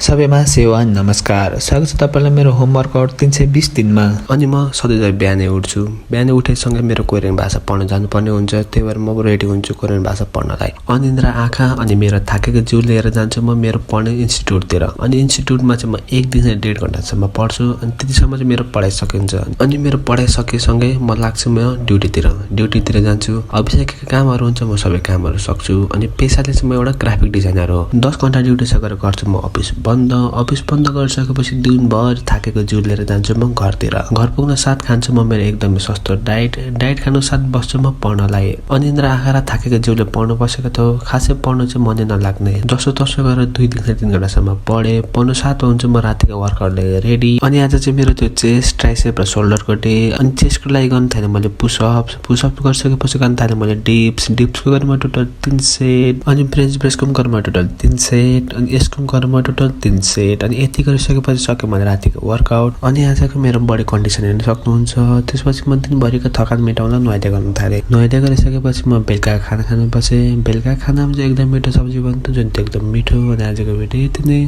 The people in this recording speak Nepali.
सबैमा सेवा नमस्कार। स्वागत छ तपाईलाई मेरो होमवर्कआउट 320 दिनमा। अनि म सधैँ बिहानै उठ्छु। बिहानै उठेसँगै मेरो कोरियन भाषा पढ्न जानुपर्ने हुन्छ। त्यही भएर म रेडी हुन्छु कोरियन भाषा पढ्नलाई। अनिन्द्रा आँखा अनि मेरो थाकेको जिउ लिएर जान्छु म मेरो पढ्ने इन्स्टिट्युटतिर। अनि इन्स्टिट्युटमा चाहिँ म 1 दिन 1.5 घण्टासम्म पढ्छु। अनि त्यतिसम्म चाहिँ मेरो पढाइ सकिन्छ। अनि मेरो पढाइ सकेसँगै म लाग्छु म ड्युटीतिर जान्छु। अफिसका कामहरू हुन्छ म सबै कामहरू सक्छु। अनि पेसाले चाहिँ म एउटा ग्राफिक डिजाइनर हो। 10 घण्टा ड्युटी सकेर गर्छु म अफिस बन्द गरिसकेपछि दिनभर थाकेको जिउ लिएर जान्छु म घरतिर। घर पुग्न साथ खान्छु म मेरो एकदमै सस्तो डाइट खानु साथ बस्छु म पढ्नलाई। अनिन्द्रा आँखा र थाकेको जिउले पढ्नु बसेको थियो। खासै पढ्नु चाहिँ मनै नलाग्ने। जसो तसो गरेर 2 दिन 3 घण्टासम्म पढे। पढ्नु साथ हुन्छु म रातिको वर्कआउटले रेडी। अनि आज चाहिँ मेरो त्यो चेस्ट ट्राइसेप र सोल्डरको डे। अनि चेस्टको लागि गर्नु थालेँ मैले पुसअप गरिसकेपछि गर्नु थालेँ मैले डिप्सको गरेँ टोटल 3 सेट। अनि बेन्च प्रेसको पनि गरेँ टोटल 3 सेट। अनि यसको पनि गरेँ टोटल 3 सेट। अनि यति गरिसकेपछि सक्यो मैले रातिको वर्कआउट। अनि आजको मेरो बडी कन्डिसन हेर्न सक्नुहुन्छ। त्यसपछि म दिनभरिको थकान मेटाउन नुहाइदिए गर्न थालेँ। नुहाइदिए गरिसकेपछि म बेलुका खाना खानु बसेँ। बेलुका खानामा चाहिँ एकदम मिठो सब्जी बन्थ्यो जुन चाहिँ एकदम मिठो। अनि आजको भिडियो यति नै।